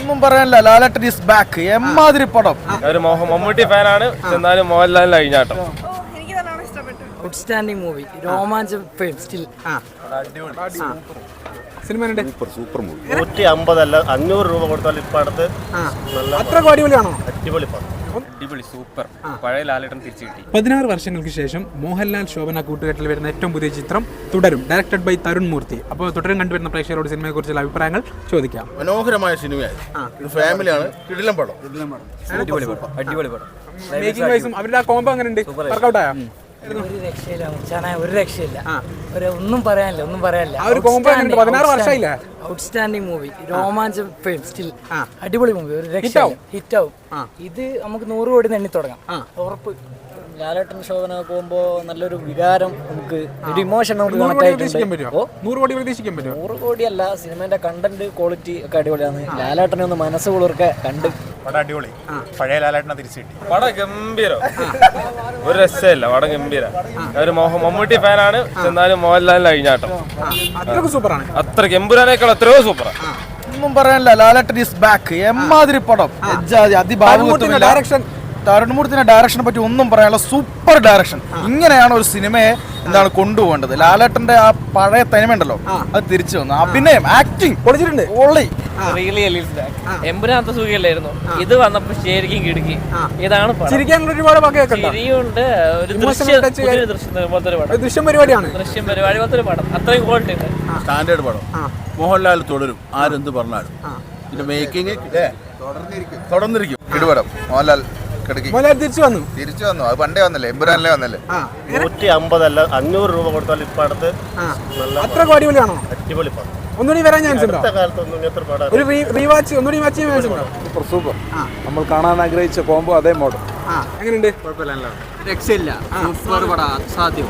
ഒന്നും പറയാനില്ല. ലാലേട്ടൻ is back. എമ്മാതിരി പടം. ഒരു മമ്മൂട്ടി ഫാനാണ്, എന്നാലും മോഹൻലാലിന് കഴിഞ്ഞാട്ടോ. ഔട്ട്സ്റ്റാൻഡിംഗ് മൂവി, രോമാഞ്ചം ഫിലിം സ്റ്റിൽ. Super movie. 150 അല്ല 500 രൂപ കൊടുത്താൽ ഇപ്പൊ അടുത്ത് അത്ര അടിപൊളിയാണോ? അടിപൊളി പടം, അടിപൊളി സൂപ്പർ. പഴയ ലാലേട്ടൻ തിരിച്ചു കിട്ടി. 16 വർഷങ്ങൾക്ക് ശേഷം മോഹൻലാൽ ശോഭന കൂട്ടുകെട്ടിൽ വരുന്ന ഏറ്റവും പുതിയ ചിത്രം തുടരും, ഡയറക്ടഡ് ബൈ തരുൺ മൂർത്തി. അപ്പോൾ തുടരും കണ്ടുവരുന്ന പ്രേക്ഷകരോട് സിനിമയെ കുറിച്ചുള്ള അഭിപ്രായങ്ങൾ ചോദിക്കാം. മനോഹരമായ സിനിമയാണ്, ഫാമിലിയാണ്, കിടിലം പടം. അടിപൊളി പടം, അടിപൊളി പടം. മേക്കിംഗ് വൈസും അവരുടെ ആ കോംബോ അങ്ങനെ ഉണ്ട്, വർക്കൗട്ട് ആയോ? ഒരു രക്ഷയില്ല മുച്ചാനായ, ഒരു രക്ഷയില്ല. ഒന്നും പറയാനില്ല, ഒന്നും പറയാനില്ല. 16 വർഷമായില്ലേ? ഔട്ട്സ്റ്റാൻഡിംഗ് മൂവി, രോമാഞ്ചം ഫിലിം സ്റ്റിൽ. അടിപൊളി മൂവി, ഒരു രക്ഷ ഹിറ്റാവും. ഇത് നമുക്ക് 100 കോടി എണ്ണി തുടങ്ങാം, ഉറപ്പ്. ലാലേട്ടൻ ശോഭന പോകുമ്പോ നല്ലൊരു വികാരം, നമുക്ക് ഒരു ഇമോഷൻ നമുക്ക് 100 കോടി പ്രതീക്ഷിക്കാൻ പറ്റുമോ? 100 കോടിയല്ല, സിനിമന്റെ കണ്ടന്റ് ക്വാളിറ്റി ഒക്കെ അടിപൊളിയാണ്. ലാലേട്ടനെ ഒന്ന് മനസ്സ് കുളിർക്കെ കണ്ട്. പടം അടിപൊളി, പഴയ ലാലേട്ടനെ തിരിച്ചു കിട്ടി. പടം ഗംഭീരം, ഒരു രസമില്ല, പടം ഗംഭീരം. ഒരു മമ്മൂട്ടി ഫാനാണ്, എന്നാലും മോഹൻലാലിന് കഴിഞ്ഞാട്ടോ. അത്രയ്ക്ക് സൂപ്പറാണ്. അത്രയ്ക്ക് എമ്പുരാനേക്കാൾ എത്രയോ സൂപ്പറാ. ഒന്നും പറയാനില്ല. ലാലേട്ടൻ ഈസ് ബാക്ക്. എമ്മാതിരി പടം. ഡയറക്ഷൻ, തരുൺമൂർത്തിയുടെ ഡയറക്ഷനെ പറ്റി ഒന്നും പറയാനുള്ള സൂപ്പർ ഡയറക്ഷൻ. ഇങ്ങനെയാണ് ഒരു സിനിമയെ കൊണ്ടുപോകേണ്ടത്. ലാലേട്ടന്റെ ആ പഴയ തനിമയുണ്ടല്ലോ, അത് തിരിച്ചു വന്നു. അഭിനയം, ആക്ടിങ് പൊളിച്ചിട്ടുണ്ട്. എമ്പുരാത്ത സുഖില്ലായിരുന്നു, ഇത് വന്നപ്പോ ശരിക്കും കിടക്കി. ഇതാണ് ചിരിക്കാനുള്ള ഒരുപാട് ചിരിയുണ്ട്, ദൃശ്യം പരിപാടിയാണ്. ദൃശ്യം പരിപാടി പോലത്തെ ഒരു പടം, അത്രയും ക്വാളിറ്റി ഉണ്ട്. സ്റ്റാൻഡേർഡ് പടം. മോഹൻലാൽ തുടരും, ആരെന്ത് പറഞ്ഞാലും. പിന്നെ മേക്കിംഗ് തുടർന്നിരിക്കും. കിടുപടം. മോഹൻലാൽ തിരിച്ചു വന്നു. അത് പണ്ടേ വന്നല്ലേ, എമ്പുരാനിലെ വന്നല്ലേ. 150 അല്ല 500 രൂപ കൊടുത്താൽ ഇപ്പൊ അടുത്ത് അത്ര അടിപൊളിയാണോ? അടിപൊളി പടം. ഒന്നുകൂടി വരാൻ ചാൻസ് ഉണ്ടോ? ഒരു റീവാച്ച് ഒന്നുകൂടി വാച്ച് ചെയ്യാൻ ചാൻസ് ഉണ്ടോ? സൂപ്പർ. നമ്മൾ കാണാൻ ആഗ്രഹിച്ച കോംബോ അതേ മോഡൽ. എങ്ങനെയുണ്ട്? രക്ഷയില്ല, സൂപ്പർ പടം, സാധ്യം.